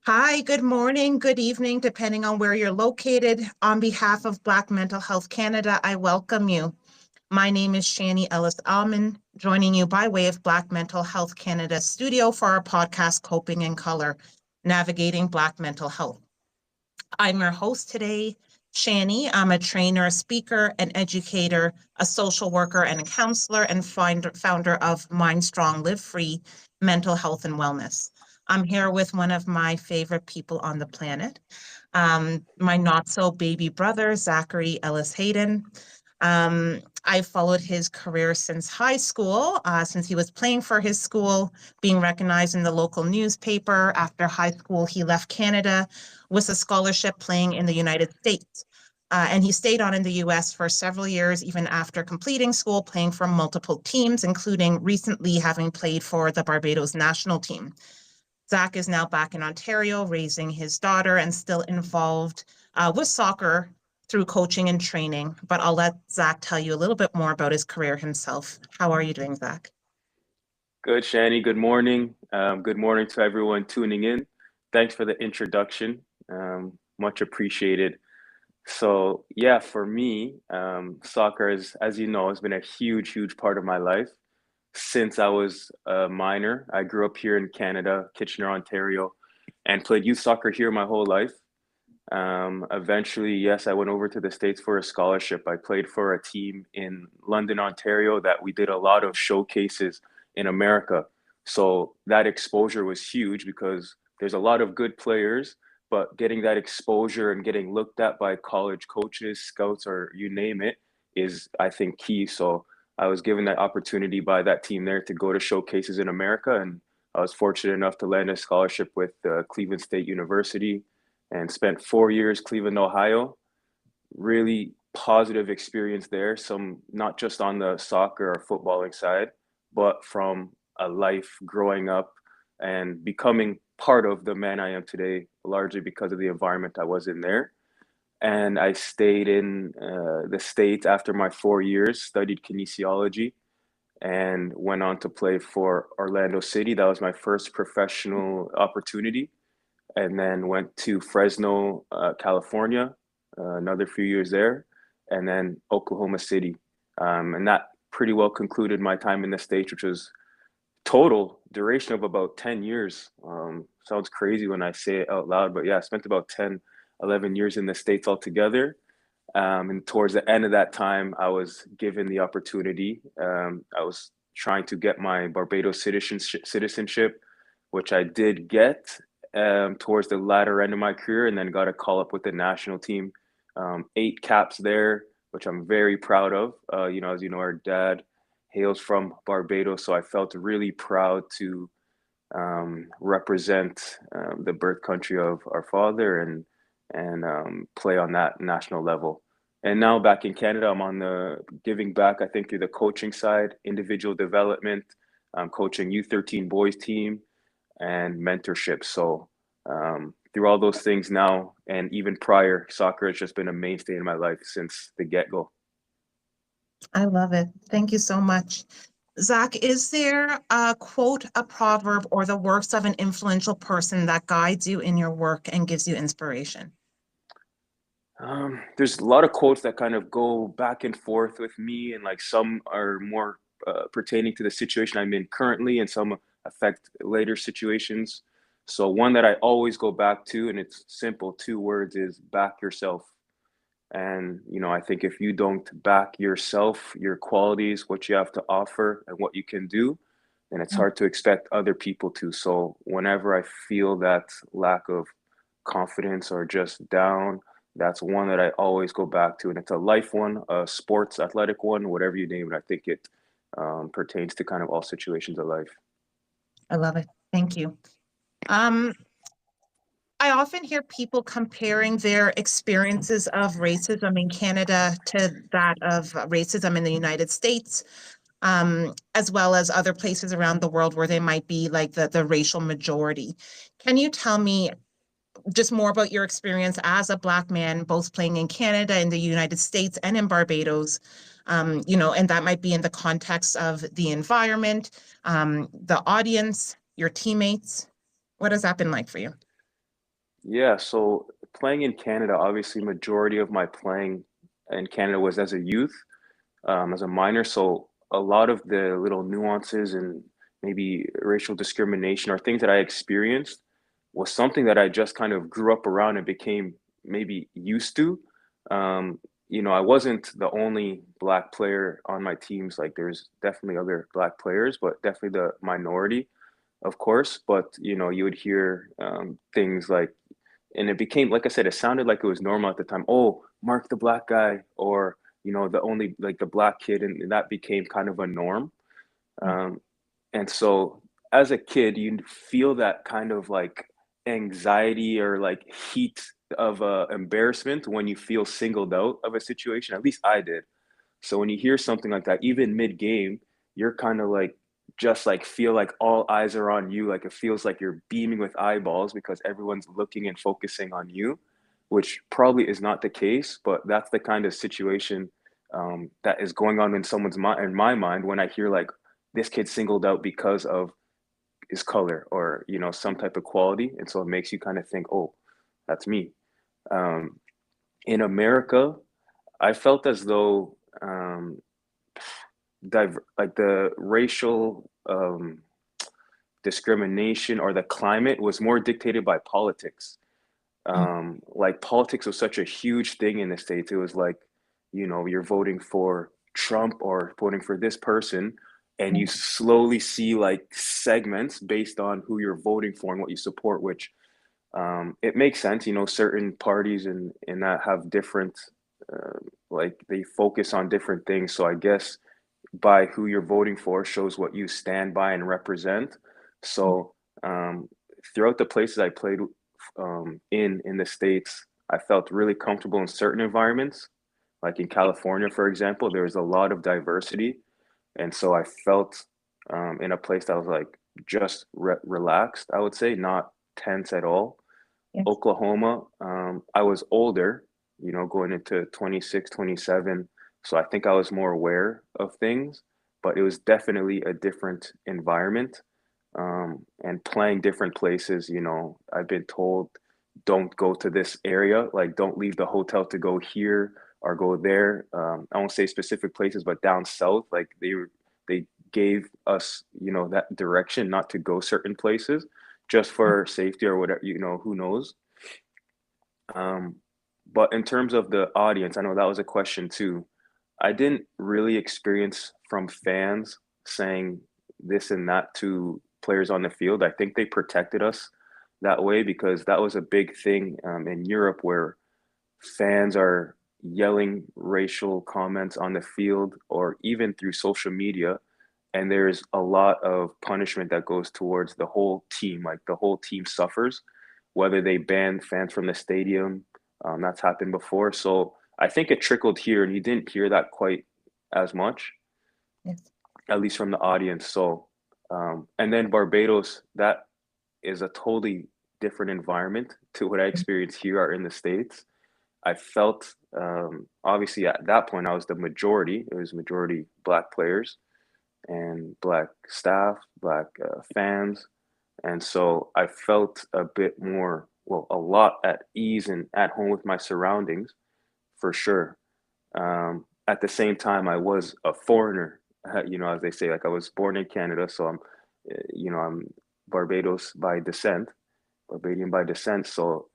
Hi, good morning, good evening, depending on where you're located. On behalf of Black Mental Health Canada, I welcome you. My name is Shani Ellis-Alman, joining you by way of Black Mental Health Canada studio for our podcast, Coping in Color, Navigating Black Mental Health. I'm your host today, Shani. I'm a trainer, a speaker, an educator, a social worker, and a counselor, and founder of Mind Strong, Live Free, Mental Health and Wellness. I'm here with one of my favorite people on the planet, my not-so-baby brother, Zachary Ellis-Hayden. I followed his career since high school, since he was playing for his school, being recognized in the local newspaper. After high school, he left Canada with a scholarship playing in the United States. And he stayed on in the US for several years, even after completing school, playing for multiple teams, including recently having played for the Barbados national team. Zach is now back in Ontario, raising his daughter and still involved with soccer through coaching and training. But I'll let Zach tell you a little bit more about his career himself. How are you doing, Zach? Good, Shani. Good morning. Good morning to everyone tuning in. Thanks for the introduction. Much appreciated. So, yeah, for me, soccer is, as you know, has been a huge, huge part of my life since I was a minor. I grew up here in Canada, Kitchener, Ontario, and played youth soccer here my whole life. Eventually, yes, I went over to the States for a scholarship. I played for a team in London, Ontario, that we did a lot of showcases in America. So that exposure was huge because there's a lot of good players, but getting that exposure and getting looked at by college coaches, scouts, or you name it, is, I think, key. So I was given that opportunity by that team there to go to showcases in America, and I was fortunate enough to land a scholarship with Cleveland State University and spent 4 years Cleveland, Ohio. Really positive experience there. Some not just on the soccer or footballing side, but from a life growing up and becoming part of the man I am today, largely because of the environment I was in there. And I stayed in the States after my 4 years, studied kinesiology, and went on to play for Orlando City. That was my first professional opportunity, and then went to Fresno, California, another few years there, and then Oklahoma City. And that pretty well concluded my time in the States, which was total duration of about 10 years. Sounds crazy when I say it out loud, but yeah, I spent about 10, 11 years in the States altogether. And towards the end of that time, I was given the opportunity. I was trying to get my Barbados citizenship, which I did get towards the latter end of my career, and then got a call up with the national team. 8 caps there, which I'm very proud of. As you know, our dad hails from Barbados, so I felt really proud to represent the birth country of our father and play on that national level. And now back in Canada, I'm on the giving back, I think, through the coaching side, individual development. I'm coaching U13 boys team and mentorship. So through all those things now, and even prior, soccer has just been a mainstay in my life since the get-go. I love it. Thank you so much. Zach, is there a quote, a proverb, or the works of an influential person that guides you in your work and gives you inspiration? There's a lot of quotes that kind of go back and forth with me, and like some are more pertaining to the situation I'm in currently, and some affect later situations. So one that I always go back to, and it's simple, 2 words, is back yourself. And I think if you don't back yourself, your qualities, what you have to offer, and what you can do, then it's hard to expect other people to. So whenever I feel that lack of confidence or just down, that's one that I always go back to. And it's a life one, a sports athletic one, whatever you name it. I think it pertains to kind of all situations of life. I love it. Thank you. Um, I often hear people comparing their experiences of racism in Canada to that of racism in the United States, as well as other places around the world where they might be like the racial majority. Can you tell me just more about your experience as a Black man, both playing in Canada, in the United States, and in Barbados? And that might be in the context of the environment, the audience, your teammates. What has that been like for you? Yeah, so playing in Canada, obviously majority of my playing in Canada was as a youth, as a minor. So a lot of the little nuances and maybe racial discrimination or things that I experienced was something that I just kind of grew up around and became maybe used to. Um, I wasn't the only black player on my teams. Like there's definitely other black players, but definitely the minority, of course. But you would hear things like, and it became, like I said, it sounded like it was normal at the time. Oh, Mark the black guy, or the only like the black kid, and that became kind of a norm. Mm, Um, and so as a kid, you feel that kind of like anxiety or like heat of embarrassment when you feel singled out of a situation. At least I did. So when you hear something like that, even mid game, you're kind of like just like feel like all eyes are on you. Like it feels like you're beaming with eyeballs because everyone's looking and focusing on you, which probably is not the case, but that's the kind of situation that is going on in someone's mind, in my mind, when I hear like this kid singled out because of his color or some type of quality, and so it makes you kind of think, oh, that's me. Um, in America, I felt as though like the racial discrimination or the climate was more dictated by politics. mm, Like politics was such a huge thing in the States. It was like, you're voting for Trump or voting for this person, and you mm, slowly see like segments based on who you're voting for and what you support, which it makes sense. Certain parties and that have different, like they focus on different things. So I guess by who you're voting for shows what you stand by and represent. mm, So throughout the places I played in the States, I felt really comfortable in certain environments. Like in California, for example, there was a lot of diversity, and so I felt in a place that was like just relaxed. I would say not tense at all. yes. Oklahoma, I was older, going into 26, 27. So I think I was more aware of things, but it was definitely a different environment. And playing different places, I've been told don't go to this area, like don't leave the hotel to go here or go there. I won't say specific places, but down south, like they gave us, that direction not to go certain places just Mm, for safety or whatever, who knows. Um, but in terms of the audience, I know that was a question too. I didn't really experience from fans saying this and that to players on the field. I think they protected us that way because that was a big thing in Europe where fans are yelling racial comments on the field or even through social media. And there's a lot of punishment that goes towards the whole team. Like the whole team suffers, whether they ban fans from the stadium. That's happened before. So I think it trickled here, and you didn't hear that quite as much, yes. at least from the audience. So, and then Barbados, that is a totally different environment to what I Mm, experienced here or in the States. I felt obviously at that point I was the majority. It was majority black players and black staff, black fans, and so I felt a bit more, well, a lot at ease and at home with my surroundings for sure. At the same time, I was a foreigner, as they say, like I was born in Canada, so I'm Barbados by descent, Barbadian by descent. So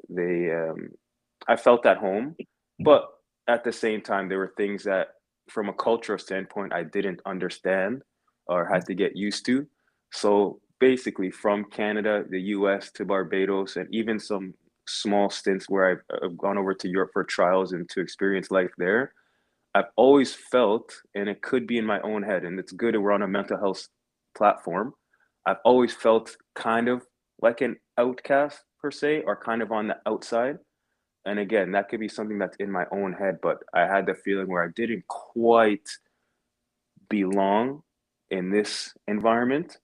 I felt at home, but at the same time, there were things that, from a cultural standpoint, I didn't understand or had Yes. to get used to. So basically, from Canada, the US to Barbados, and even some small stints where I've gone over to Europe for trials and to experience life there, I've always felt, and it could be in my own head, and it's good we're on a mental health platform. I've always felt kind of like an outcast per se, or kind of on the outside. And again, that could be something that's in my own head, but I had the feeling where I didn't quite belong in this environment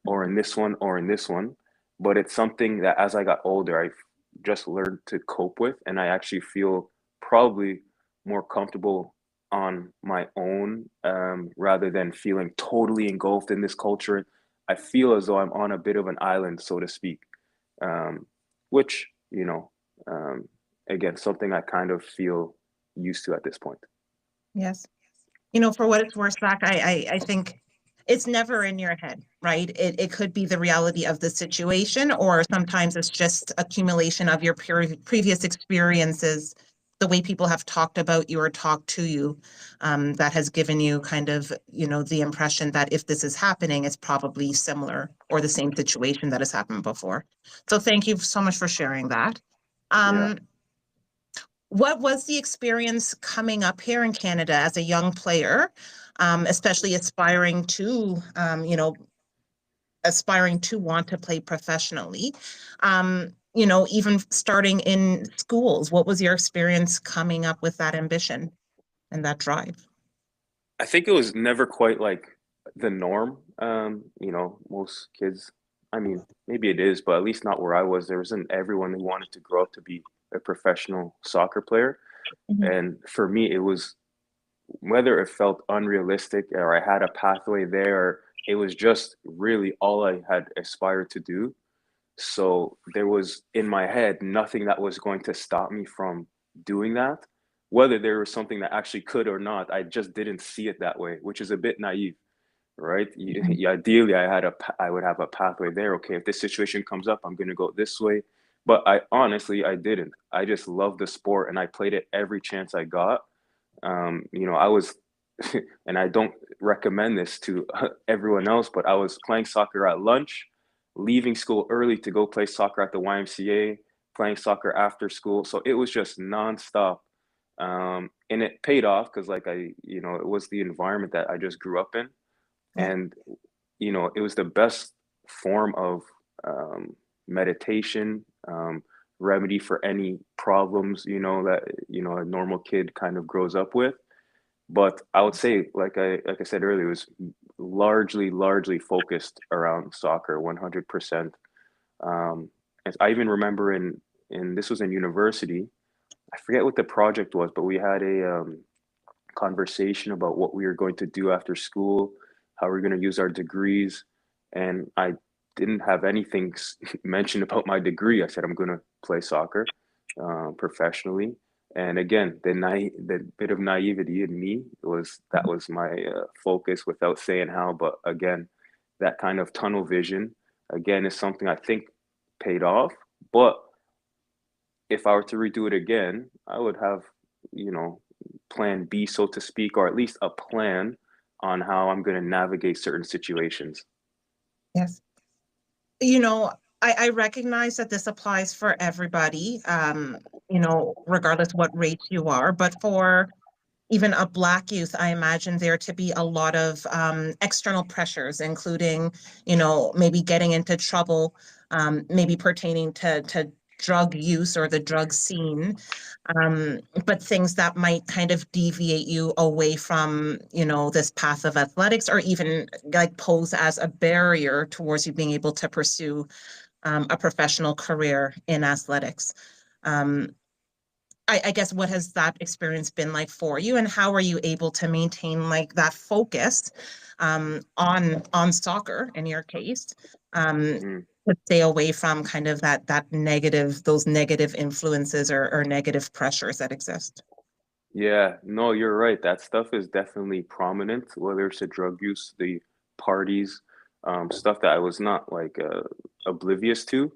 or in this one or in this one. But it's something that as I got older, I just learned to cope with. And I actually feel probably more comfortable on my own rather than feeling totally engulfed in this culture. I feel as though I'm on a bit of an island, so to speak, um, which, again, something I kind of feel used to at this point. Yes. For what it's worth, Zach, I think it's never in your head, right? It could be the reality of the situation, or sometimes it's just accumulation of your previous experiences, the way people have talked about you or talked to you, that has given you kind of, the impression that if this is happening, it's probably similar or the same situation that has happened before. So thank you so much for sharing that. Yeah. What was the experience coming up here in Canada as a young player, especially aspiring to want to play professionally? Even starting in schools, what was your experience coming up with that ambition and that drive? I think it was never quite like the norm. Most kids, I mean, maybe it is, but at least not where I was. There wasn't everyone who wanted to grow up to be a professional soccer player. Mhm. And for me, it was whether it felt unrealistic or I had a pathway there, or it was just really all I had aspired to do. So there was in my head nothing that was going to stop me from doing that. Whether there was something that actually could or not, I just didn't see it that way, which is a bit naive, right? Mhm. Ideally, I would have a pathway there. Okay, if this situation comes up, I'm going to go this way. But I honestly, I didn't. I just loved the sport and I played it every chance I got. I was, and I don't recommend this to everyone else, but I was playing soccer at lunch, leaving school early to go play soccer at the YMCA, playing soccer after school. So it was just nonstop. And it paid off because, it was the environment that I just grew up in. Yeah. And, it was the best form of meditation, remedy for any problems, that, a normal kid kind of grows up with. But I would say, like I said earlier, it was largely focused around soccer, 100%. And I even remember in this was in university. I forget what the project was, but we had a conversation about what we were going to do after school, how we are going to use our degrees, and I didn't have anything mentioned about my degree. I said I'm going to play soccer professionally. And again, the bit of naivety in me was that was my focus without saying how. But again, that kind of tunnel vision again is something I think paid off. But if I were to redo it again, I would have, you know, plan B, so to speak, or at least a plan on how I'm going to navigate certain situations. Yes. You know, I recognize that this applies for everybody, regardless what race you are, but for even a Black youth, I imagine there to be a lot of external pressures, including, maybe getting into trouble, maybe pertaining to drug use or the drug scene, but things that might kind of deviate you away from, this path of athletics, or even like pose as a barrier towards you being able to pursue a professional career in athletics. Um, I guess what has that experience been like for you, and how are you able to maintain like that focus on soccer in your case, Mm. to stay away from kind of those negative influences or negative pressures that exist? Yeah, no, you're right. That stuff is definitely prominent, whether it's the drug use, the parties, stuff that I was not oblivious to.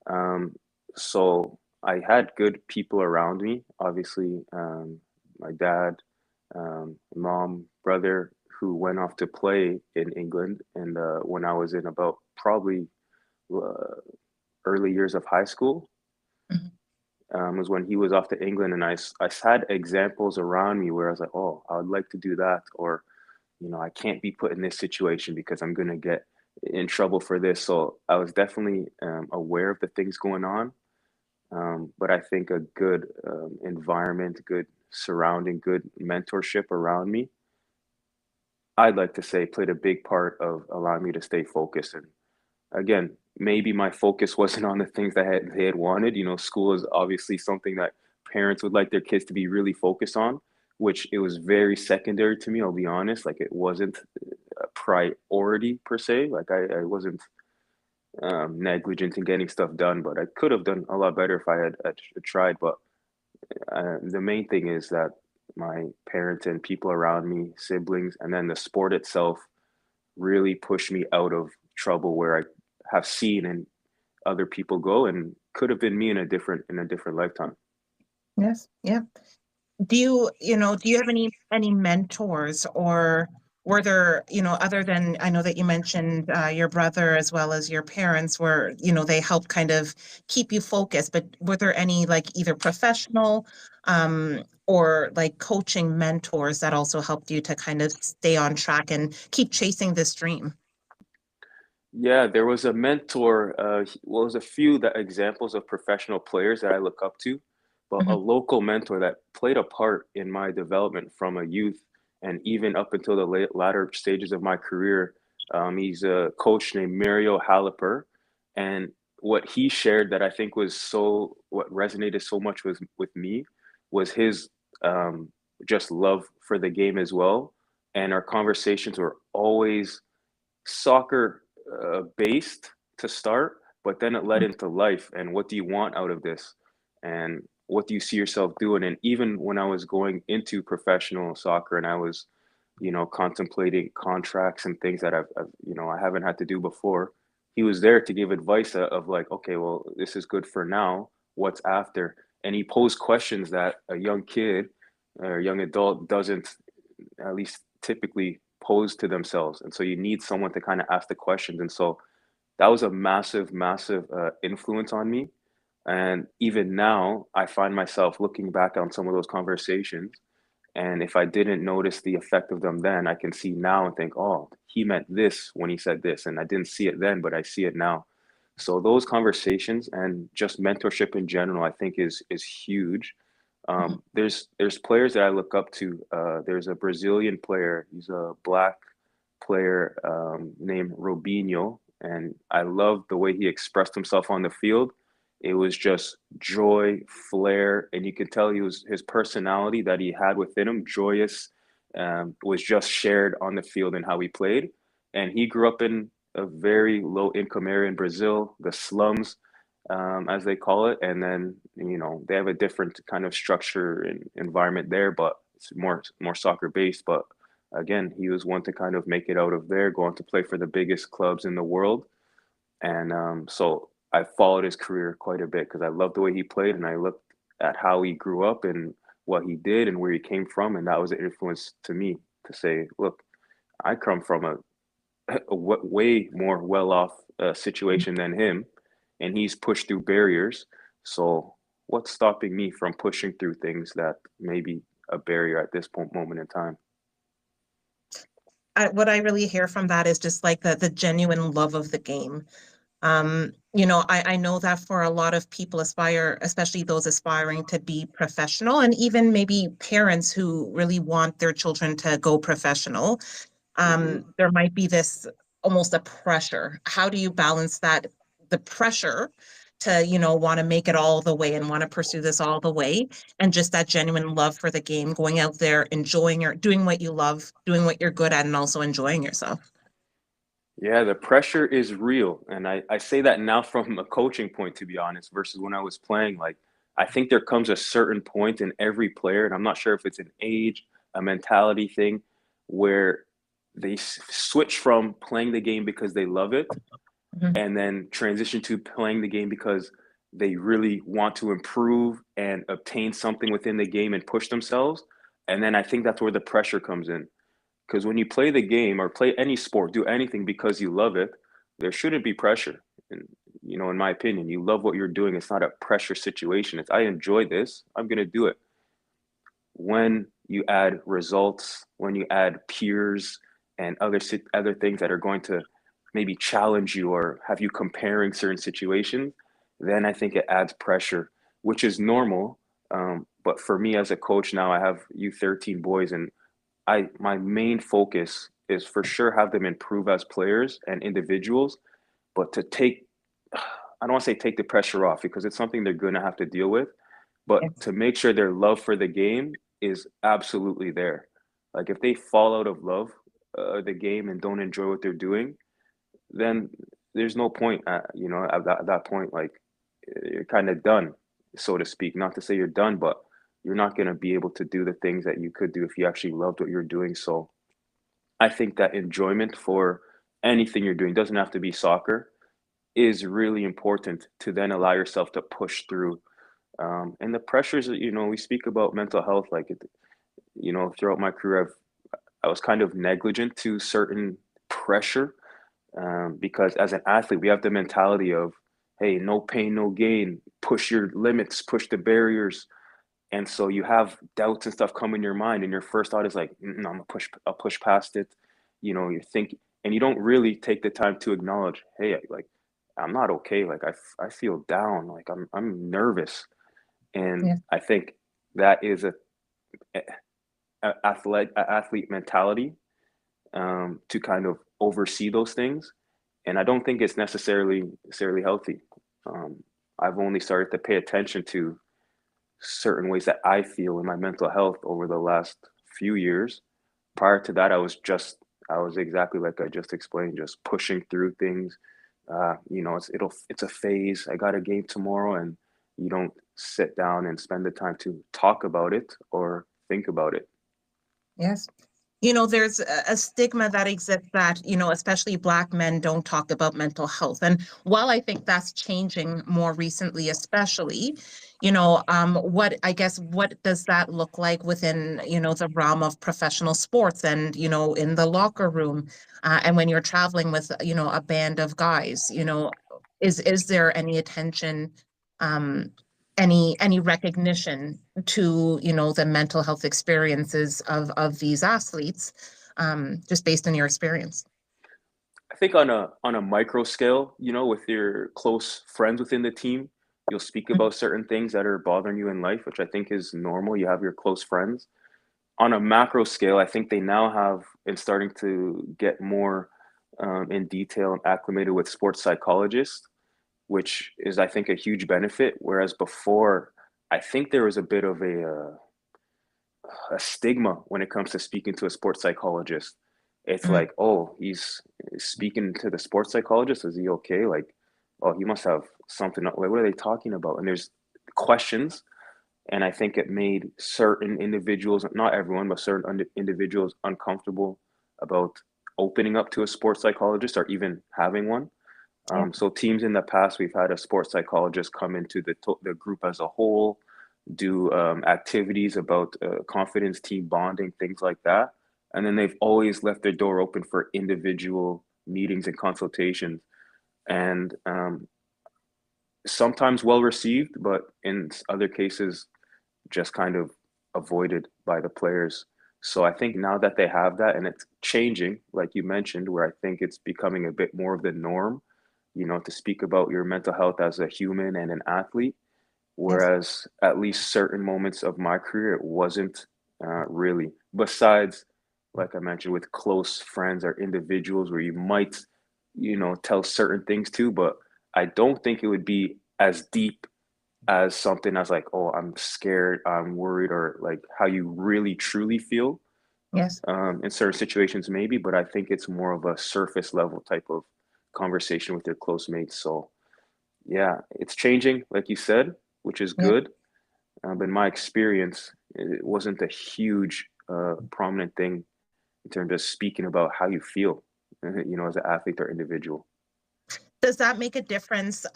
Um, so I had good people around me, obviously, my dad, mom, brother, who went off to play in England. And when I was in about probably uh, early years of high school, Mhm. was when he was off to England. And I had examples around me where I was like, oh, I would like to do that. Or, I can't be put in this situation because I'm going to get in trouble for this. So I was definitely aware of the things going on. But I think a good environment, good surrounding, good mentorship around me, I'd like to say played a big part of allowing me to stay focused. And again, maybe my focus wasn't on the things that they had wanted. School is obviously something that parents would like their kids to be really focused on, which it was very secondary to me. I'll be honest, like it wasn't a priority per se. Like I wasn't. negligent in getting stuff done, but I could have done a lot better if I had tried. But the main thing is that my parents and people around me, siblings, and then the sport itself really pushed me out of trouble where I have seen and other people go and could have been me in a different lifetime. Yes. Yeah. Do you have any mentors, or were there, other than, I know that you mentioned your brother as well as your parents, where, they helped kind of keep you focused, but were there any like either professional or like coaching mentors that also helped you to kind of stay on track and keep chasing this dream? Yeah, there was a mentor. Well, there's a few that examples of professional players that I look up to, but a Mhm. local mentor that played a part in my development from a youth and even up until the latter stages of my career. He's a coach named Mario Halliper, and what he shared that I think was what resonated so much with me was his um, just love for the game as well, and our conversations were always soccer based to start, but then it led into life and what do you want out of this? And what do you see yourself doing? And even when I was going into professional soccer and I was, contemplating contracts and things that I haven't had to do before, he was there to give advice of like, okay, well, this is good for now. What's after? And he posed questions that a young kid or young adult doesn't at least typically pose to themselves. And so you need someone to kind of ask the questions. And so that was a massive, massive influence on me. And even now, I find myself looking back on some of those conversations. And if I didn't notice the effect of them then, I can see now and think, oh, he meant this when he said this. And I didn't see it then, but I see it now. So those conversations and just mentorship in general, I think is huge. There's players that I look up to. There's a Brazilian player. He's a black player named Robinho, and I love the way he expressed himself on the field. It was just joy, flair, and you could tell his personality that he had within him, joyous, was just shared on the field and how he played. And he grew up in a very low income area in Brazil, the slums, as they call it. And then, they have a different kind of structure and environment there, but it's more soccer based. But again, he was one to kind of make it out of there, go on to play for the biggest clubs in the world. And so I followed his career quite a bit because I loved the way he played and I looked at how he grew up and what he did and where he came from. And that was an influence to me to say, look, I come from a way more well-off situation than him, and he's pushed through barriers. So what's stopping me from pushing through things that may be a barrier at this moment in time? What I really hear from that is just like the genuine love of the game. I know that for a lot of people aspire, especially those aspiring to be professional, and even maybe parents who really want their children to go professional, Hmm. there might be this almost a pressure. How do you balance that, the pressure to, want to make it all the way and want to pursue this all the way, and just that genuine love for the game, going out there, enjoying doing what you love, doing what you're good at, and also enjoying yourself. Yeah, the pressure is real. And I say that now from a coaching point, to be honest, versus when I was playing. Like, I think there comes a certain point in every player, and I'm not sure if it's an age, a mentality thing, where they switch from playing the game because they love it Mhm. and then transition to playing the game because they really want to improve and obtain something within the game and push themselves. And then I think that's where the pressure comes in. Because when you play the game or play any sport, do anything because you love it, there shouldn't be pressure. And, in my opinion, you love what you're doing. It's not a pressure situation. It's, I enjoy this. I'm going to do it. When you add results, when you add peers and other things that are going to maybe challenge you or have you comparing certain situations, then I think it adds pressure, which is normal. But for me as a coach now, I have U13 boys, and my main focus is for sure have them improve as players and individuals, but to take I don't want to say take the pressure off because it's something they're going to have to deal with, but Yes. to make sure their love for the game is absolutely there. Like if they fall out of love the game and don't enjoy what they're doing, then there's no point at that point, like you're kind of done, so to speak. Not to say you're done, but you're not going to be able to do the things that you could do if you actually loved what you're doing. So I think that enjoyment for anything you're doing, doesn't have to be soccer, is really important to then allow yourself to push through. And the pressures that, we speak about mental health, like throughout my career, I was kind of negligent to certain pressure, because as an athlete, we have the mentality of, hey, no pain, no gain, push your limits, push the barriers. And so you have doubts and stuff come in your mind, and your first thought is like, no, I'll push past it. You think, and you don't really take the time to acknowledge, hey, like, I'm not okay. Like, I feel down. Like, I'm nervous. And Yeah. I think that is a athlete mentality, to kind of oversee those things. And I don't think it's necessarily healthy. Um, I've only started to pay attention to certain ways that I feel in my mental health over the last few years. Prior to that, I was exactly like I just explained, just pushing through things. It's a phase. I got a game tomorrow, and you don't sit down and spend the time to talk about it or think about it. Yes. There's a stigma that exists that, especially Black men don't talk about mental health. And while I think that's changing more recently, especially, what does that look like within, the realm of professional sports and, in the locker room, and when you're traveling with, a band of guys, is there any attention, um, any recognition to the mental health experiences of these athletes, just based on your experience? I think on a micro scale, with your close friends within the team, you'll speak Mhm. about certain things that are bothering you in life, which I think is normal. You have your close friends. On a macro scale, I think they now have and starting to get more, in detail and acclimated with sports psychologists, which is, I think, a huge benefit. Whereas before, I think there was a bit of a stigma when it comes to speaking to a sports psychologist. It's Mhm. like, oh, he's speaking to the sports psychologist. Is he okay? Like, oh, he must have something. Like, what are they talking about? And there's questions. And I think it made certain individuals, not everyone, but certain individuals uncomfortable about opening up to a sports psychologist or even having one. Yeah. So teams in the past, we've had a sports psychologist come into the group as a whole, do activities about confidence, team bonding, things like that. And then they've always left their door open for individual meetings and consultations. And sometimes well received, but in other cases, just kind of avoided by the players. So I think now that they have that, and it's changing, like you mentioned, where I think it's becoming a bit more of the norm, to speak about your mental health as a human and an athlete. Yes. Whereas at least certain moments of my career, it wasn't really. Besides, like I mentioned, with close friends or individuals where you might, tell certain things to, but I don't think it would be as deep as something as like, oh, I'm scared, I'm worried, or like how you really truly feel, Yes. in certain situations, maybe. But I think it's more of a surface level type of conversation with your close mates. So yeah, it's changing, like you said, which is Yeah. good. But in my experience, it wasn't a huge, prominent thing in terms of speaking about how you feel, as an athlete or individual. Does that make a difference,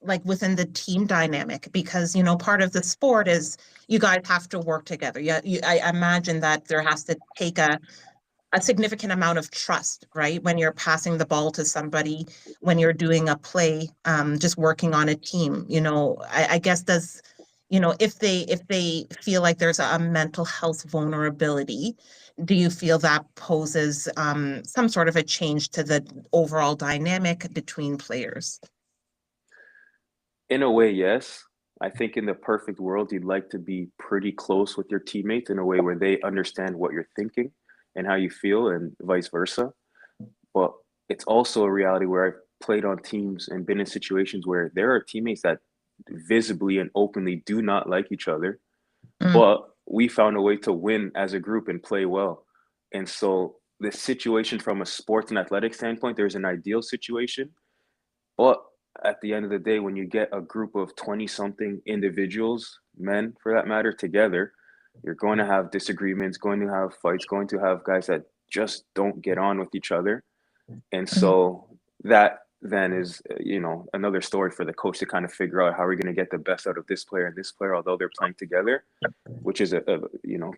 like within the team dynamic? Because, part of the sport is you guys have to work together. Yeah, I imagine that there has to take a significant amount of trust, right? When you're passing the ball to somebody, when you're doing a play, just working on a team, I guess if they feel like there's a mental health vulnerability, do you feel that poses some sort of a change to the overall dynamic between players? In a way, yes. I think in the perfect world, you'd like to be pretty close with your teammates in a way where they understand what you're thinking and how you feel, and vice versa. But it's also a reality where I've played on teams and been in situations where there are teammates that visibly and openly do not like each other, Mm. but we found a way to win as a group and play well. And so the situation from a sports and athletic standpoint, there's an ideal situation. Well, at the end of the day, when you get a group of 20 something individuals, men for that matter, together, you're going to have disagreements, going to have fights, going to have guys that just don't get on with each other. And Mhm. so that then is, another story for the coach to kind of figure out how we're going to get the best out of this player and this player, although they're playing together, which is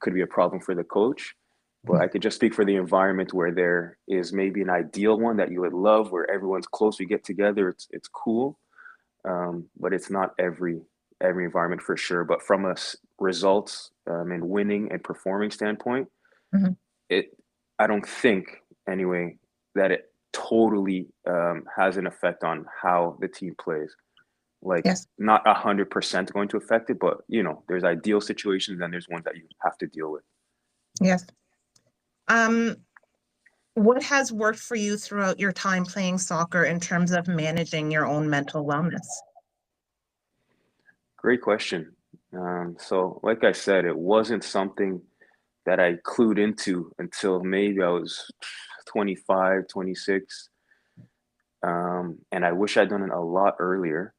could be a problem for the coach. But I could just speak for the environment where there is maybe an ideal one that you would love, where everyone's close, we get together, it's cool, but it's not every environment for sure. But from a results and winning and performing standpoint, Mhm. it I don't think anyway that it totally has an effect on how the team plays. Like Yes, not 100% going to affect it, but there's ideal situations and there's ones that you have to deal with. yes. Um, what has worked for you throughout your time playing soccer in terms of managing your own mental wellness? Great question. So like I said, it wasn't something that I clued into until maybe I was 25, 26. And I wish I'd done it a lot earlier,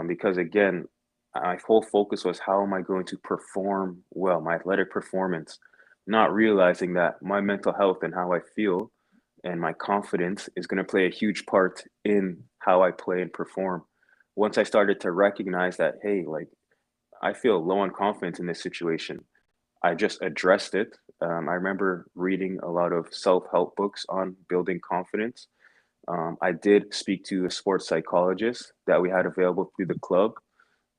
because again, my whole focus was how am I going to perform well, my athletic performance, not realizing that my mental health and how I feel and my confidence is going to play a huge part in how I play and perform. Once I started to recognize that, hey, like I feel low on confidence in this situation, I just addressed it. I remember reading a lot of self-help books on building confidence. I did speak to a sports psychologist that we had available through the club,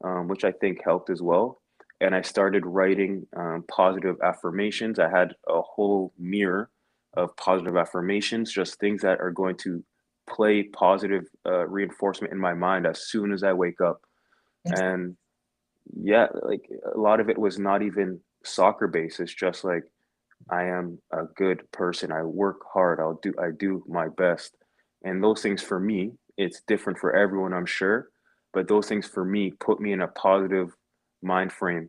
which I think helped as well. And I started writing positive affirmations. I had a whole mirror of positive affirmations, just things that are going to play positive reinforcement in my mind as soon as I wake up. Yes. And yeah, like a lot of it was not even soccer based. It's just like I am a good person. I work hard. I do my best. And those things for me, it's different for everyone, I'm sure, but those things for me put me in a positive mind frame.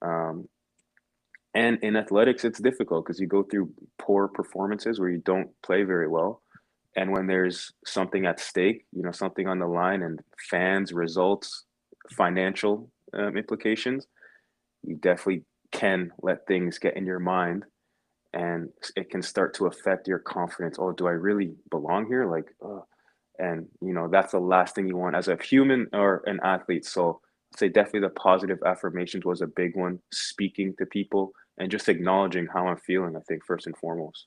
Um, and in athletics, it's difficult because you go through poor performances where you don't play very well. And when there's something at stake, something on the line and fans, results, financial implications, you definitely can let things get in your mind and it can start to affect your confidence. Oh, do I really belong here? Like, and that's the last thing you want as a human or an athlete. So I'd say definitely the positive affirmations was a big one. Speaking to people and just acknowledging how I'm feeling, I think first and foremost.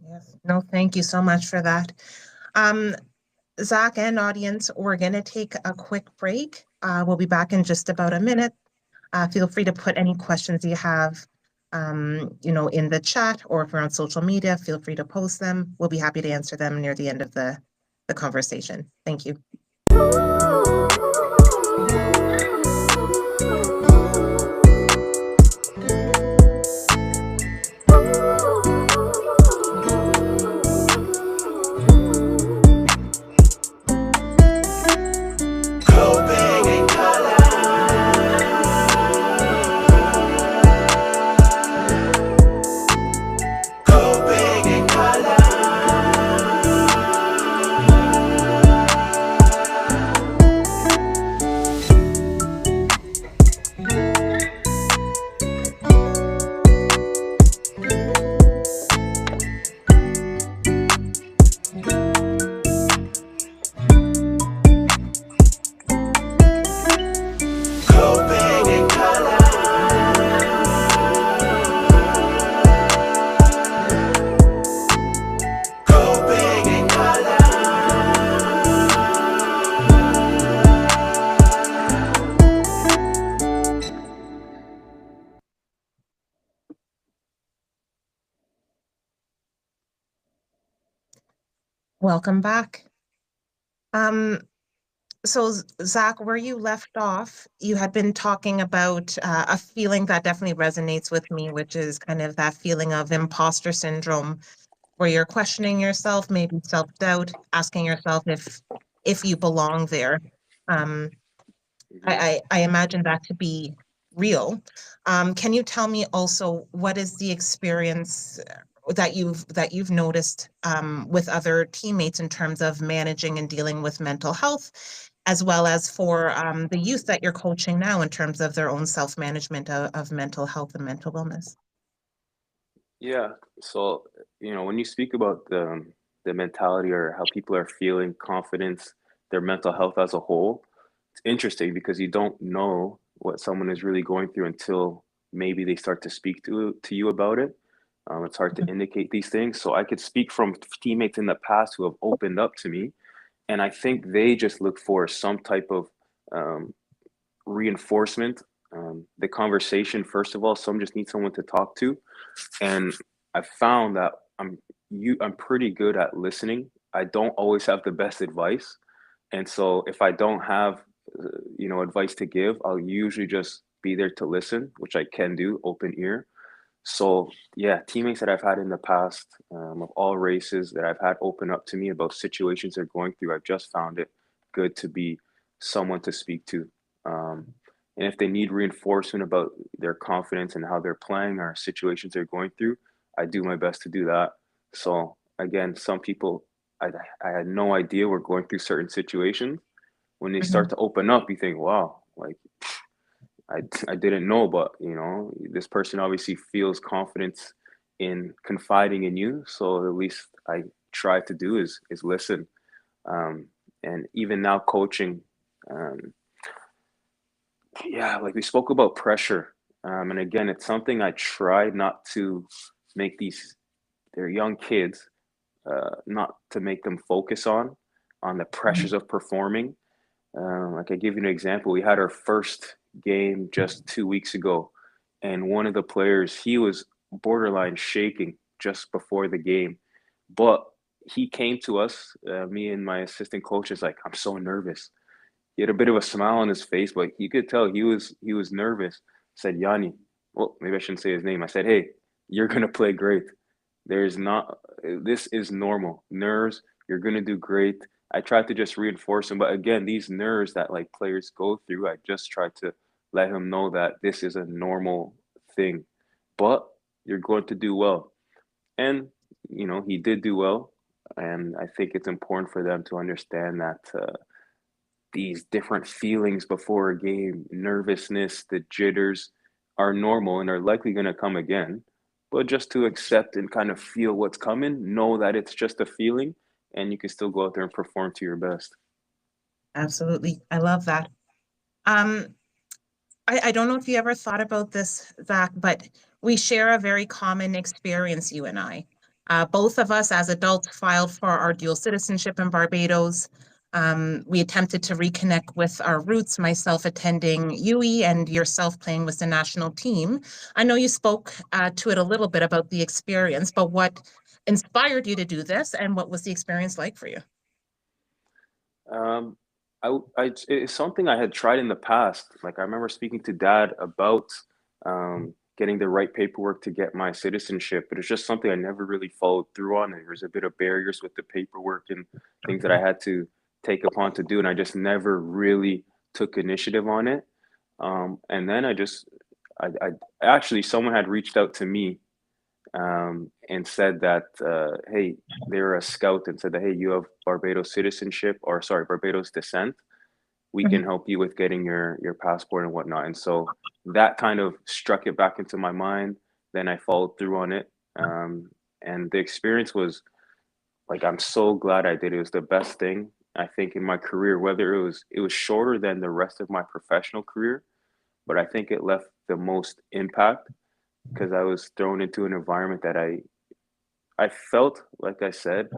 Yes. No, thank you so much for that. Um, Zach and audience, we're going to take a quick break. We'll be back in just about a minute. Feel free to put any questions you have, in the chat, or if you're on social media, feel free to post them. We'll be happy to answer them near the end of the conversation. Thank you. Welcome back. Um, so Zach, where you left off, you had been talking about a feeling that definitely resonates with me, which is kind of that feeling of imposter syndrome, where you're questioning yourself, maybe self-doubt, asking yourself if you belong there. Um, Mhm. I imagine that to be real. Can you tell me also what is the experience that you've noticed with other teammates in terms of managing and dealing with mental health, as well as for the youth that you're coaching now in terms of their own self-management of mental health and mental wellness? Yeah. So, when you speak about the mentality or how people are feeling, confidence, their mental health as a whole, it's interesting because you don't know what someone is really going through until maybe they start to speak to you about it. It's hard to Mhm, indicate these things. So I could speak from teammates in the past who have opened up to me, and I think they just look for some type of um, reinforcement. The conversation, first of all, some just need someone to talk to, and I found that I'm pretty good at listening. I don't always have the best advice, and so if I don't have advice to give, I'll usually just be there to listen, which I can do, open ear. So yeah, teammates that I've had in the past, of all races that I've had open up to me about situations they're going through, I've just found it good to be someone to speak to. Um, and if they need reinforcement about their confidence and how they're playing or situations they're going through, I do my best to do that. So again, some people I, I had no idea were going through certain situations. When they start mhm. to open up, you think, wow, like I didn't know, but this person obviously feels confidence in confiding in you. So at least I try to do is listen. Um, and even now coaching, um, yeah, like we spoke about pressure. And again, it's something I try not to make they're young kids, not to make them focus on the Mhm. pressures of performing. Like I give you an example, we had our first game just 2 weeks ago, and one of the players, he was borderline shaking just before the game, but he came to us, me and my assistant coach is like, I'm so nervous. He had a bit of a smile on his face, but you could tell he was nervous. I said, Yanni, well, maybe I shouldn't say his name. I said, hey, you're gonna play great. There's not This is normal. Nerves, you're gonna do great. I tried to just reinforce him, but again, these nerves that like players go through, I just tried to let him know that this is a normal thing. But you're going to do well. And he did do well. And I think it's important for them to understand that these different feelings before a game, nervousness, the jitters are normal and are likely going to come again. But just to accept and kind of feel what's coming, know that it's just a feeling and you can still go out there and perform to your best. Absolutely. I love that. Um, I don't know if you ever thought about this, Zach, but we share a very common experience, you and I. Both of us as adults filed for our dual citizenship in Barbados. We attempted to reconnect with our roots, myself attending UE and yourself playing with the national team. I know you spoke to it a little bit about the experience, but what inspired you to do this and what was the experience like for you? Um, it's something I had tried in the past. Like I remember speaking to dad about getting the right paperwork to get my citizenship, but it's just something I never really followed through on. There was a bit of barriers with the paperwork and things that I had to take upon to do, and I just never really took initiative on it. And then I actually someone had reached out to me and said that, hey, they were a scout and said that, hey, you have Barbados citizenship or sorry, Barbados descent. We can Mhm. help you with getting your passport and whatnot. And so that kind of struck it back into my mind. Then I followed through on it. And the experience was like, I'm so glad I did. It was the best thing I think in my career, whether it was shorter than the rest of my professional career, but I think it left the most impact because I was thrown into an environment that I felt, like I said,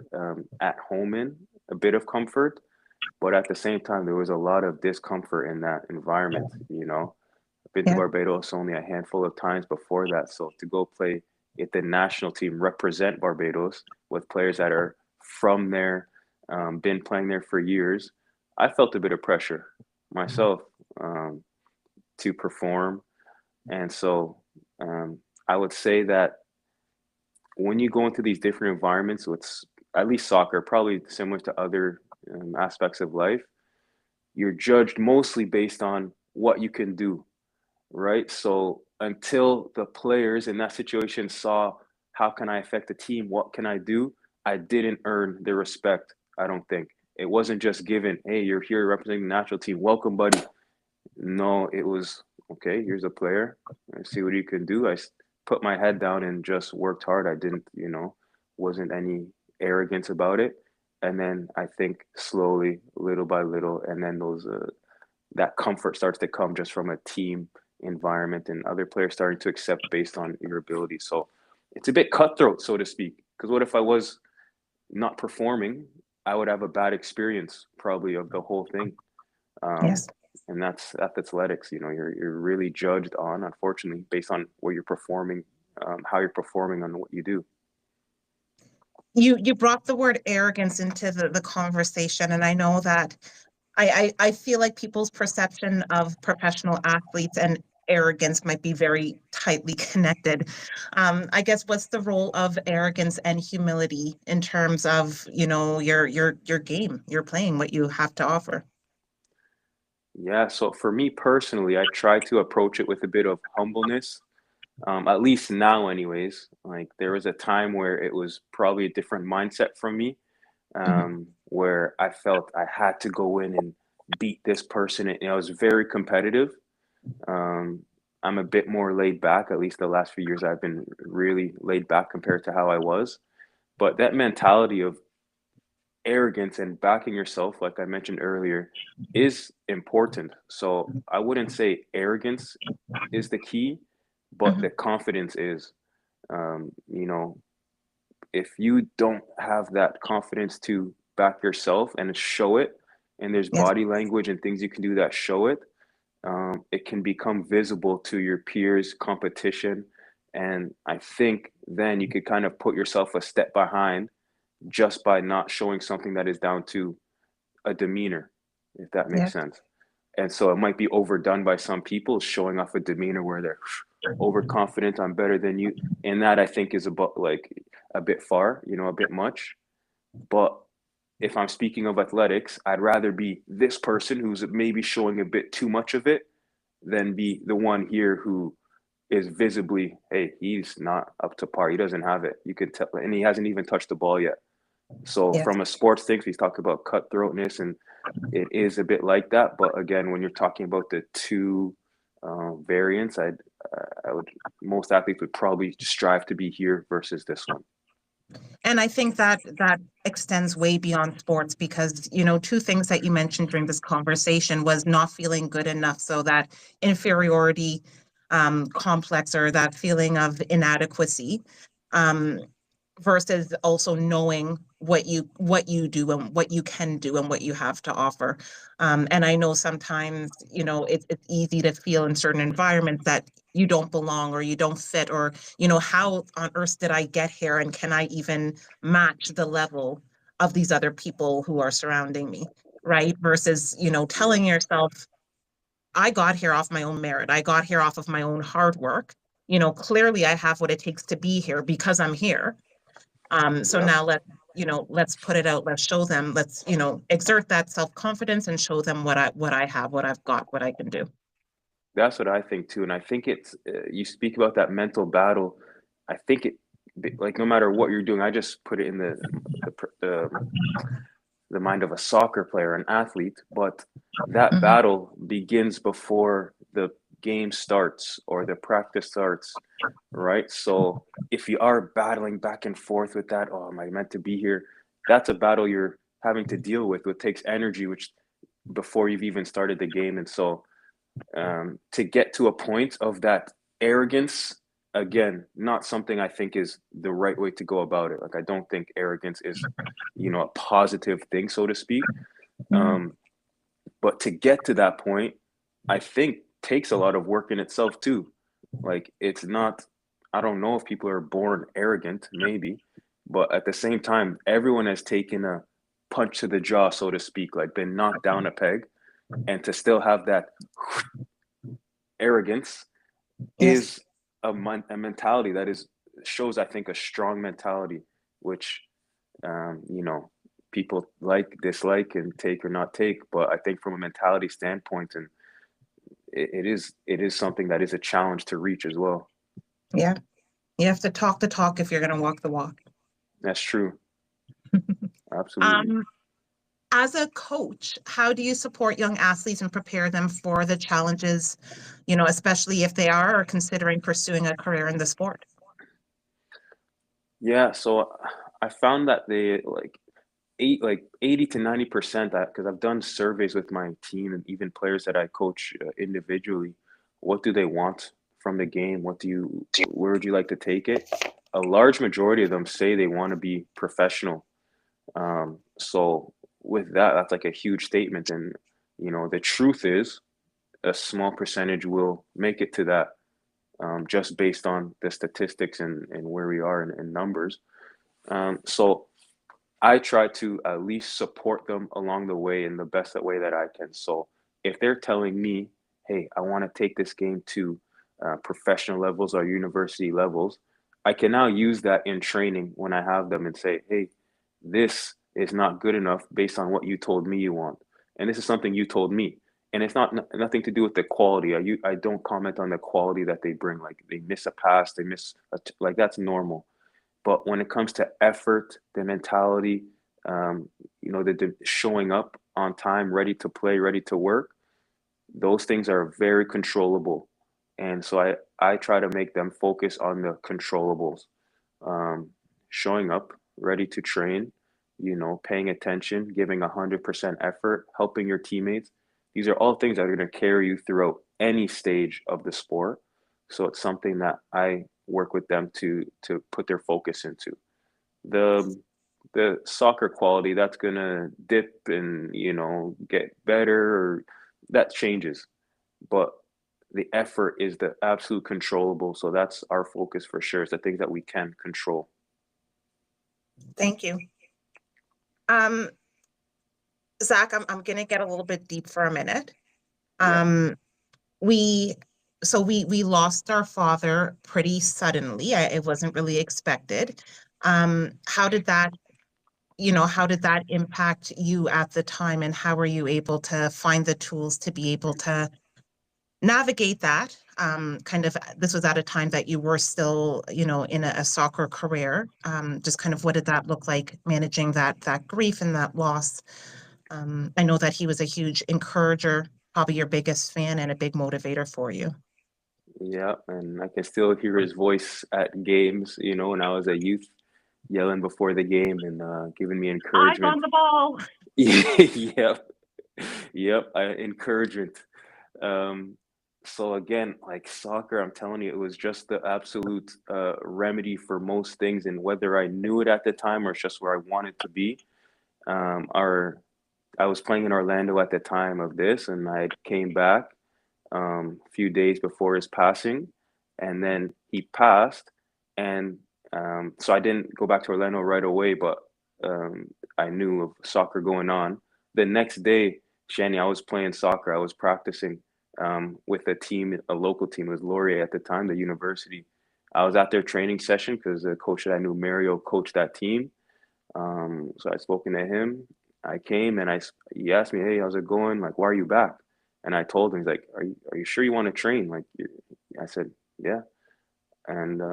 at home in a bit of comfort, but at the same time, there was a lot of discomfort in that environment. I've been to Yeah. Barbados only a handful of times before that. So to go play at the national team, represent Barbados with players that are from there, been playing there for years, I felt a bit of pressure myself um, to perform. And so I would say that when you go into these different environments with at least soccer, probably similar to other aspects of life, you're judged mostly based on what you can do, right? So until the players in that situation saw how can I affect the team? What can I do? I didn't earn the respect, I don't think. It wasn't just given, hey, you're here representing the national team. Welcome, buddy. No, it was, okay, here's a player. Let's see what you can do. I put my head down and just worked hard. I didn't, wasn't any arrogance about it. And then I think slowly, little by little, and then that comfort starts to come just from a team environment and other players starting to accept based on your ability. So it's a bit cutthroat, so to speak. Because what if I was not performing? I would have a bad experience probably of the whole thing. Yes. And that's athletics. You're really judged on, unfortunately, based on what you're performing, how you're performing on what you do. You brought the word arrogance into the conversation, and I know that I feel like people's perception of professional athletes and arrogance might be very tightly connected. I guess what's the role of arrogance and humility in terms of, your game, you're playing, what you have to offer? Yeah, so for me personally, I try to approach it with a bit of humbleness, at least now, anyways. Like there was a time where it was probably a different mindset from me, Mhm. where I felt I had to go in and beat this person. And I was very competitive. Um, I'm a bit more laid back. At least the last few years, I've been really laid back compared to how I was. But that mentality of arrogance and backing yourself, like I mentioned earlier, is important. So I wouldn't say arrogance is the key, but Mhm. the confidence is. Um, you know, if you don't have that confidence to back yourself and show it, and there's Yes. body language and things you can do that show it, it can become visible to your peers, competition. And I think then you could kind of put yourself a step behind just by not showing something that is down to a demeanor, if that makes Yes. sense. And so it might be overdone by some people showing off a demeanor where they're overconfident, I'm better than you. And that I think is about like a bit far, a bit much. But if I'm speaking of athletics, I'd rather be this person who's maybe showing a bit too much of it than be the one here who is visibly, hey, he's not up to par. He doesn't have it. You could tell, and he hasn't even touched the ball yet. So Yes. from a sports thing, we talk about cutthroatness, and it is a bit like that. But again, when you're talking about the two variants, I would most athletes would probably strive to be here versus this one. And I think that that extends way beyond sports because, two things that you mentioned during this conversation was not feeling good enough. So that inferiority complex or that feeling of inadequacy. Um, versus also knowing what you do and what you can do and what you have to offer. And I know sometimes, it's easy to feel in certain environments that you don't belong or you don't fit or, how on earth did I get here and can I even match the level of these other people who are surrounding me, right? Versus, Yeah, telling yourself, I got here off my own merit. I got here off of my own hard work. Clearly I have what it takes to be here because I'm here. So yeah, now let's put it out. Let's show them. Let's, exert that self-confidence and show them what I have, what I've got, what I can do. that's what I think too. And I think it's you speak about that mental battle. I think it like no matter what you're doing, I just put it in the the, the mind of a soccer player, an athlete, but that Mhm. battle begins before the game starts or the practice starts, right? So if you are battling back and forth with that, oh, am I meant to be here? That's a battle you're having to deal with, which takes energy, which before you've even started the game. And so to get to a point of that arrogance, again, not something I think is the right way to go about it. Like I don't think arrogance is, a positive thing, so to speak. Mhm. Um, but to get to that point, I think takes a lot of work in itself too. Like it's not, I don't know if people are born arrogant, maybe, but at the same time, everyone has taken a punch to the jaw, so to speak, like been knocked down a peg, and to still have that arrogance Yes. is a mentality that is shows, I think, a strong mentality, which people like, dislike, and take or not take. But I think from a mentality standpoint, and it is something that is a challenge to reach as well. Yeah. You have to talk the talk if you're going to walk the walk. That's true. Absolutely. Um, as a coach, how do you support young athletes and prepare them for the challenges, especially if they are or considering pursuing a career in the sport? Yeah, so I found that they like 80 to 90% that because I've done surveys with my team and even players that I coach individually. What do they want from the game? Where would you like to take it? A large majority of them say they want to be professional. So with that, that's like a huge statement. And, the truth is a small percentage will make it to that just based on the statistics and where we are in numbers. So I try to at least support them along the way in the best way that I can. So if they're telling me, hey, I want to take this game to professional levels or university levels, I can now use that in training when I have them and say, hey, this is not good enough based on what you told me you want. And this is something you told me. And it's nothing to do with the quality. I don't comment on the quality that they bring. Like they miss a pass, like that's normal. But when it comes to effort, the mentality, the showing up on time, ready to play, ready to work, those things are very controllable. And so I try to make them focus on the controllables, um, showing up, ready to train, paying attention, giving 100% effort, helping your teammates. These are all things that are going to carry you throughout any stage of the sport. So it's something that I work with them to put their focus into. The the soccer quality that's gonna dip and get better or that changes. But the effort is the absolute controllable. So that's our focus for sure. Is the things that we can control. Thank you. Um, Zach, I'm going to get a little bit deep for a minute. Yeah. Um, we we lost our father pretty suddenly. It wasn't really expected. How did that impact you at the time, and how were you able to find the tools to be able to navigate that? This was at a time that you were still, in a soccer career. Just kind of what did that look like managing that grief and that loss? I know that he was a huge encourager, probably your biggest fan and a big motivator for you. Yeah, and I can still hear his voice at games, when I was a youth, yelling before the game and giving me Eyes encouragement. on the ball. Yep, yep, encouragement. Um, so again, like soccer, I'm telling you, it was just the absolute remedy for most things, and whether I knew it at the time or it's just where I wanted to be. Our I was playing in Orlando at the time of this, and I came back a few days before his passing, and then he passed, and so I didn't go back to Orlando right away, but um, I knew of soccer going on. The next day, Shani, I was playing soccer. I was practicing with a team, a local team. It was Laurier at the time, the university. I was at their training session because the coach that I knew, Mario, coached that team. So I spoken to him. I came and he asked me, "Hey, how's it going? Like, why are you back?" And I told him, he's like, "Are you sure you want to train?" I said, "Yeah." And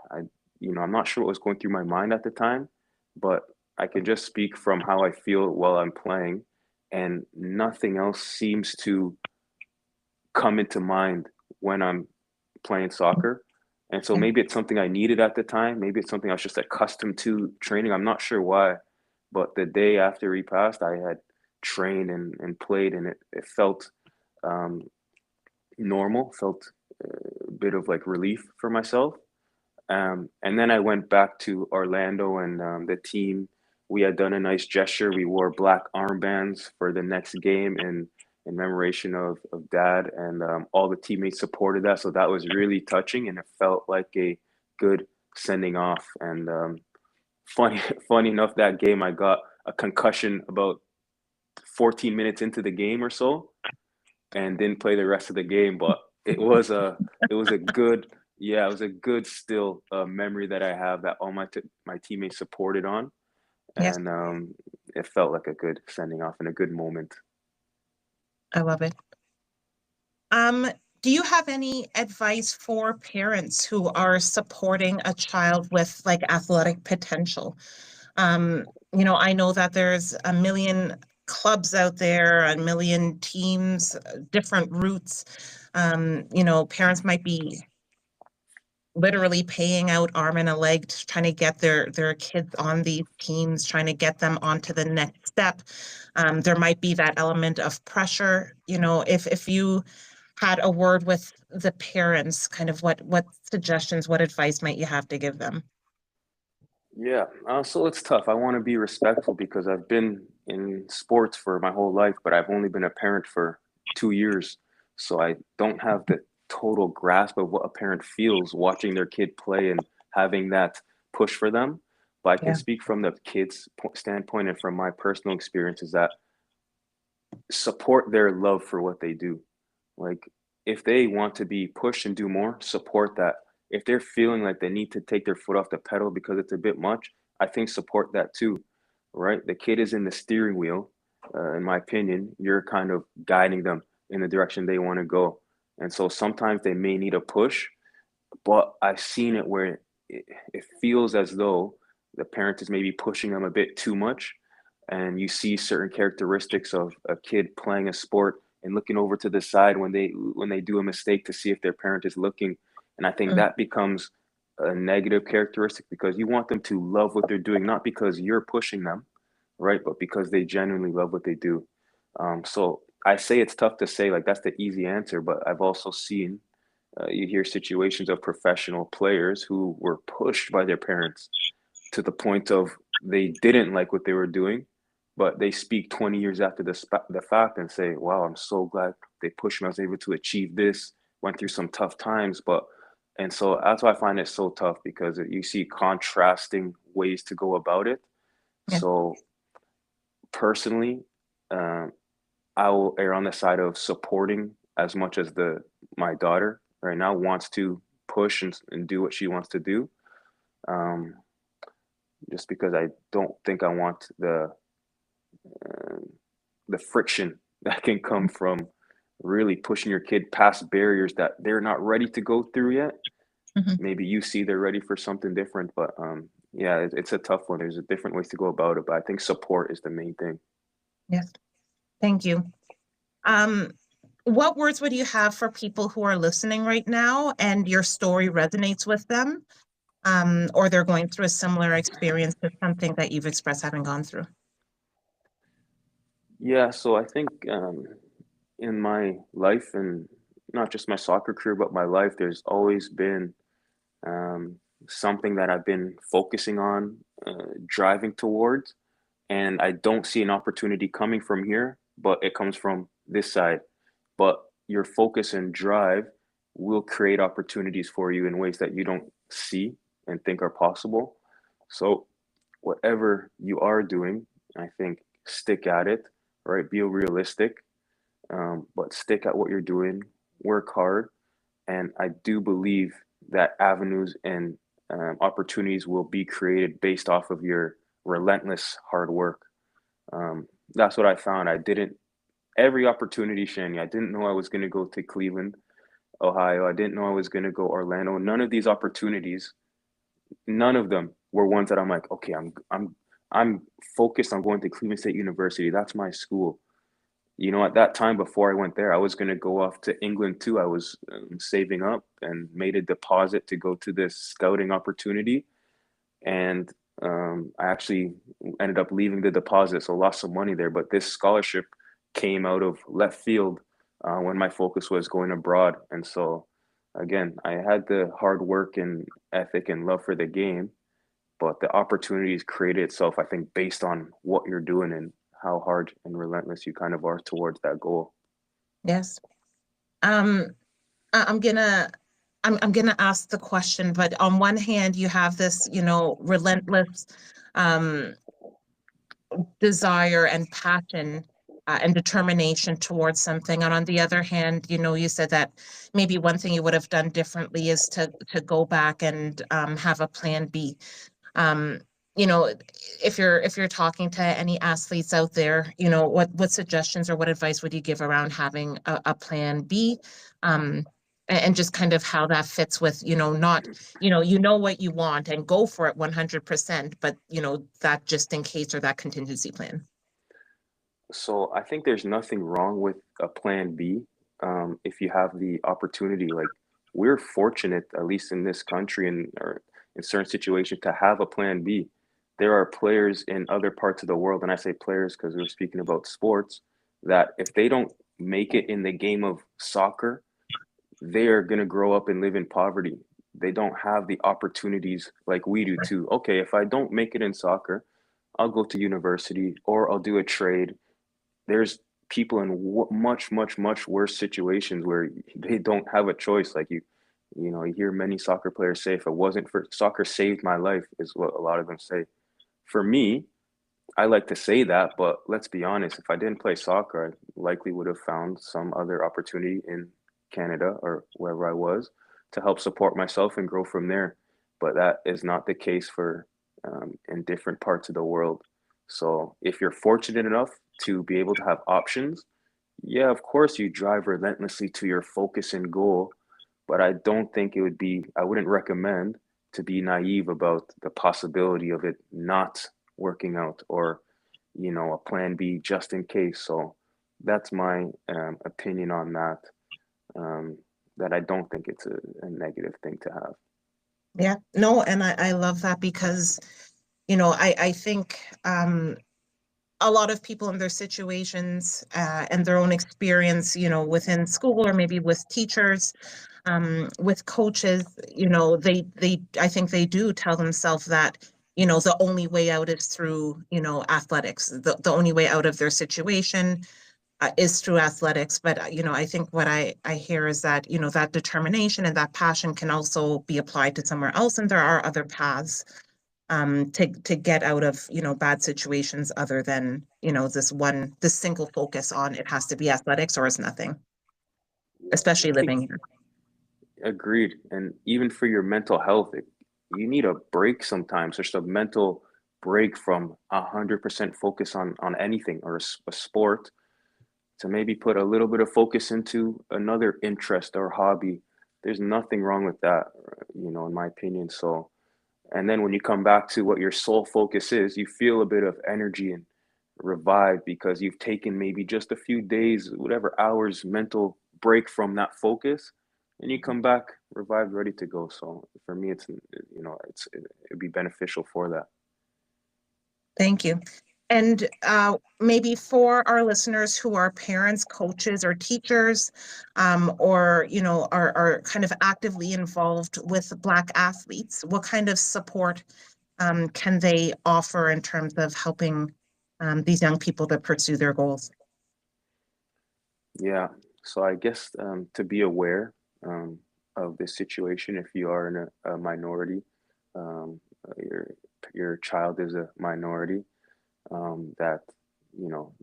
I, I'm not sure what was going through my mind at the time, but I can just speak from how I feel while I'm playing, and nothing else seems to come into mind when I'm playing soccer. And so Yeah. maybe it's something I needed at the time. Maybe it's something I was just accustomed to training. I'm not sure why. But the day after he passed, I had trained and played, and it felt um, normal, felt a bit of like relief for myself. And then I went back to Orlando, and the team, we had done a nice gesture. We wore black armbands for the next game in commemoration of dad, and all the teammates supported that. So that was really touching, and it felt like a good sending off. And funny, funny enough, that game I got a concussion about 14 minutes into the game or so, and didn't play the rest of the game. But it was a good, yeah, it was a good still memory that I have that all my teammates supported on, Yes, and it felt like a good sending off and a good moment. I love it. Um, Do you have any advice for parents who are supporting a child with like athletic potential? I know that there's a million clubs out there, a million teams, different routes. Parents might be literally paying out arm and a leg to trying to get their kids on these teams, trying to get them onto the next step. There might be that element of pressure. If you had a word with the parents, kind of what suggestions, what advice might you have to give them? Yeah, so it's tough. I want to be respectful because I've been in sports for my whole life, but I've only been a parent for 2 years. So I don't have the total grasp of what a parent feels watching their kid play and having that push for them. But I can Yeah. speak from the kid's standpoint and from my personal experiences that support their love for what they do. Like if they want to be pushed and do more, support that. If they're feeling like they need to take their foot off the pedal because it's a bit much, I think support that too, right? The kid is in the steering wheel. In my opinion, you're kind of guiding them in the direction they want to go. And so sometimes they may need a push, but I've seen it where it feels as though the parent is maybe pushing them a bit too much. And you see certain characteristics of a kid playing a sport and looking over to the side when they do a mistake to see if their parent is looking. And I think Mm. that becomes a negative characteristic because you want them to love what they're doing, not because you're pushing them, right? But because they genuinely love what they do. So I say it's tough to say like that's the easy answer, but I've also seen you hear situations of professional players who were pushed by their parents to the point of they didn't like what they were doing, but they speak 20 years after the fact and say, wow, I'm so glad they pushed me. I was able to achieve this, went through some tough times. And so that's why I find it so tough because you see contrasting ways to go about it. Yeah. So personally, um, I will err on the side of supporting as much as my daughter right now wants to push and do what she wants to do. Um, just because I don't think I want uh, the friction that can come from really pushing your kid past barriers that they're not ready to go through yet. Mhm. Maybe you see they're ready for something different, but yeah, it's a tough one. There's a different ways to go about it, but I think support is the main thing. Yes. Thank you. Um, what words would you have for people who are listening right now and your story resonates with them, or they're going through a similar experience to something that you've expressed having gone through? Yeah, so I think in my life and not just my soccer career, but my life, there's always been um, something that I've been focusing on, driving towards, and I don't see an opportunity coming from here, but it comes from this side. But your focus and drive will create opportunities for you in ways that you don't see and think are possible. So whatever you are doing, I think stick at it, right? Be realistic, but stick at what you're doing, work hard, and I do believe that avenues and opportunities will be created based off of your relentless hard work. That's what I found. I didn't every opportunity, Shani. I didn't know I was going to go to Cleveland, Ohio. I didn't know I was going to go Orlando. None of these opportunities, none of them were ones that I'm like, okay, I'm focused on going to Cleveland State University. That's my school. At that time before I went there, I was going to go off to England too. I was saving up and made a deposit to go to this scouting opportunity. And I actually ended up leaving the deposit, so lost some money there. But this scholarship came out of left field when my focus was going abroad. And so, again, I had the hard work and ethic and love for the game, but the opportunities created itself, I think, based on what you're doing and how hard and relentless you kind of are towards that goal. Yes. Um, I'm gonna I'm gonna ask the question, but on one hand, you have this, relentless um, desire and passion and determination towards something, and on the other hand, you said that maybe one thing you would have done differently is to go back and have a plan B. Um, you know, if you're talking to any athletes out there, what suggestions or what advice would you give around having a plan B? and just kind of how that fits with, not, you know what you want and go for it 100%, but, that just in case or that contingency plan. So I think there's nothing wrong with a plan B, if you have the opportunity. Like, we're fortunate, at least in this country and or in certain situations, to have a plan B. There are players in other parts of the world, and I say players because we're speaking about sports, that if they don't make it in the game of soccer, they are going to grow up and live in poverty. They don't have the opportunities like we do to, okay, if I don't make it in soccer, I'll go to university or I'll do a trade. There's people in much, much, much worse situations where they don't have a choice. Like you hear many soccer players say, if it wasn't for soccer saved my life, is what a lot of them say. For me, I like to say that, but let's be honest, if I didn't play soccer, I likely would have found some other opportunity in Canada or wherever I was to help support myself and grow from there. But that is not the case for in different parts of the world. So if you're fortunate enough to be able to have options, yeah, of course you drive relentlessly to your focus and goal. But I don't think I wouldn't recommend to be naive about the possibility of it not working out or, a plan B just in case. So that's my opinion on that, that I don't think it's a negative thing to have. Yeah, no, and I love that because, I think a lot of people in their situations and their own experience, within school or maybe with teachers, with coaches, I think they do tell themselves that, the only way out is through, athletics. The only way out of their situation is through athletics. But, I think what I hear is that, that determination and that passion can also be applied to somewhere else. And there are other paths to get out of, bad situations other than, this single focus on it has to be athletics or it's nothing, especially I think living here. agreed. And even for your mental health, you need a break sometimes, just a mental break from 100% focus on anything or a sport to maybe put a little bit of focus into another interest or hobby. There's nothing wrong with that, in my opinion. So, and then when you come back to what your sole focus is, you feel a bit of energy and revived because you've taken maybe just a few days, whatever hours mental break from that focus, and you come back revived, ready to go. So for me, it'd be beneficial for that. Thank you. And maybe for our listeners who are parents, coaches, or teachers, or are kind of actively involved with Black athletes, what kind of support can they offer in terms of helping these young people to pursue their goals? Yeah. So I guess to be aware of this situation, if you are in a minority, your child is a minority, that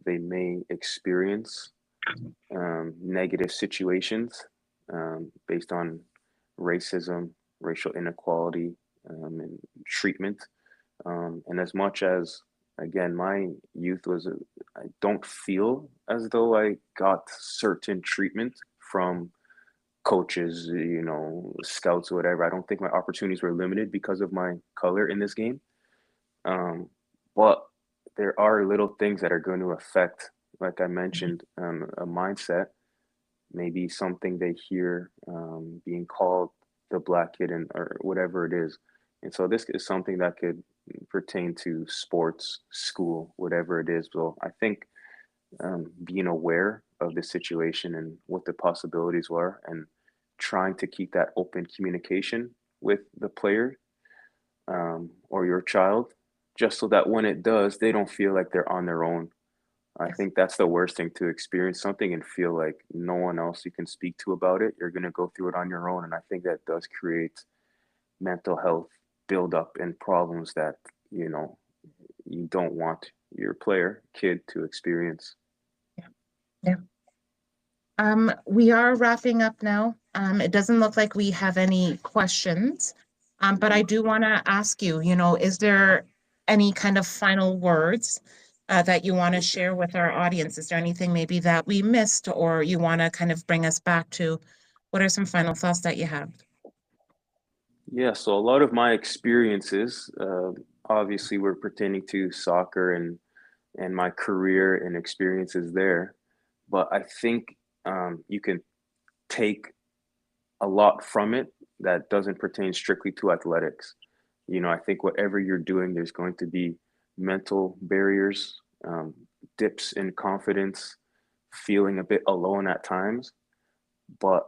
they may experience negative situations based on racism, racial inequality, and treatment. And as much as, again, my youth I don't feel as though I got certain treatment from coaches, scouts or whatever. I don't think my opportunities were limited because of my color in this game. Um, but there are little things that are going to affect, like I mentioned, a mindset, maybe something they hear being called the black kid and or whatever it is. And so this is something that could pertain to sports, school, whatever it is. So I think being aware of the situation and what the possibilities were and trying to keep that open communication with the player or your child, just so that when it does, they don't feel like they're on their own. I Yes. think that's the worst thing, to experience something and feel like no one else you can speak to about it. You're going to go through it on your own. And I think that does create mental health buildup and problems that, you don't want your kid to experience. Yeah. Yeah. We are wrapping up now. It doesn't look like we have any questions, but I Mhm. do want to ask you, is there any kind of final words that you want to share with our audience? Is there anything maybe that we missed or you want to kind of bring us back to What are some final thoughts that you have? Yeah, so a lot of my experiences, obviously, were pertaining to soccer and my career and experiences there. But I think you can take a lot from it that doesn't pertain strictly to athletics. I think whatever you're doing, there's going to be mental barriers, dips in confidence, feeling a bit alone at times. But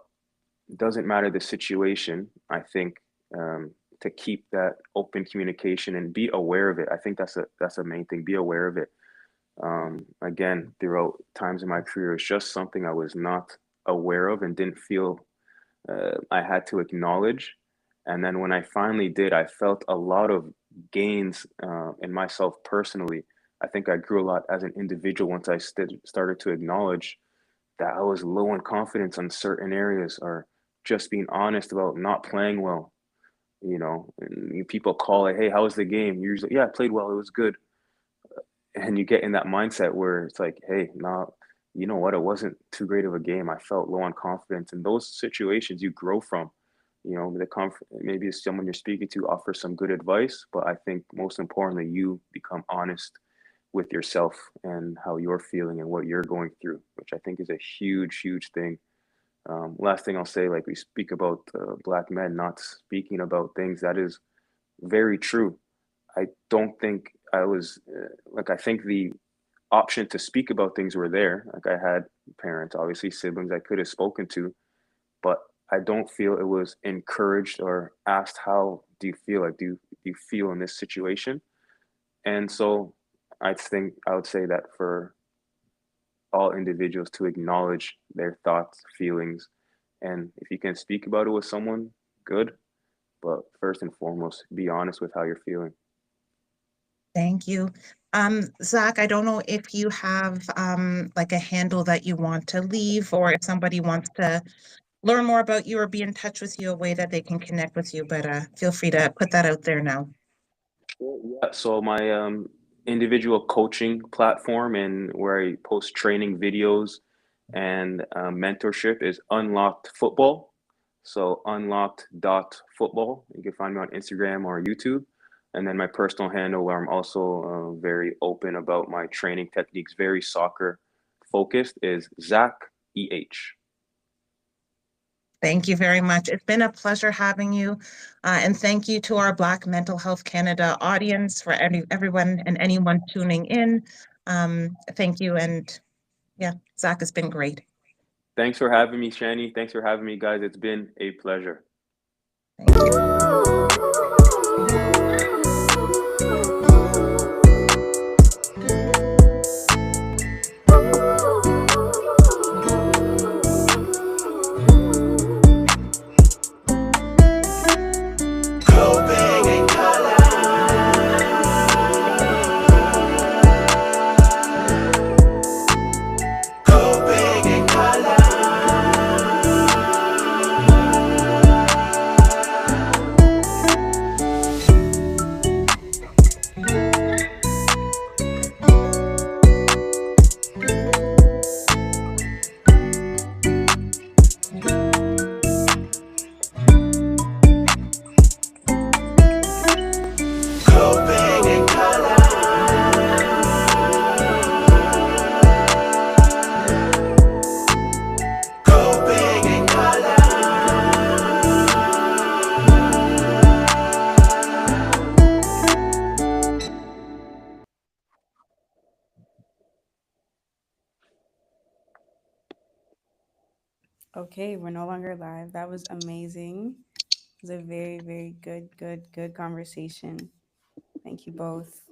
it doesn't matter the situation. I think to keep that open communication and be aware of it. I think that's a main thing. Be aware of it. Again, throughout times in my career, it's just something I was not aware of and didn't feel I had to acknowledge. And then when I finally did, I felt a lot of gains in myself personally. I think I grew a lot as an individual once I started to acknowledge that I was low in confidence on certain areas or just being honest about not playing well. And people call it, hey, how was the game? You're usually, yeah, I played well. It was good. And you get in that mindset where it's like, hey, no, you know what? It wasn't too great of a game. I felt low on confidence. And those situations you grow from. Maybe someone you're speaking to offers some good advice, but I think most importantly, you become honest with yourself and how you're feeling and what you're going through, which I think is a huge, huge thing. Last thing I'll say, like we speak about Black men not speaking about things, that is very true. I don't think I was I think the option to speak about things were there. Like I had parents, obviously siblings I could have spoken to, but I don't feel it was encouraged or asked, how do you feel? Like, do you feel in this situation? And so I think I would say that for all individuals to acknowledge their thoughts, feelings, and if you can speak about it with someone, good. But first and foremost, be honest with how you're feeling. Thank you. Zach, I don't know if you have like a handle that you want to leave, or if somebody wants to learn more about you or be in touch with you, a way that they can connect with you, but feel free to put that out there now. Yeah, so my individual coaching platform and where I post training videos and mentorship is Unlocked Football. So unlocked.football. You can find me on Instagram or YouTube. And then my personal handle, where I'm also very open about my training techniques, very soccer focused, is Zach EH. Thank you very much. It's been a pleasure having you. And thank you to our Black Mental Health Canada audience, for everyone and anyone tuning in. Thank you. And yeah, Zach, has been great. Thanks for having me, Shani. Thanks for having me, guys. It's been a pleasure. Thank you. Okay, we're no longer live. That was amazing. It was a very, very good conversation. Thank you both.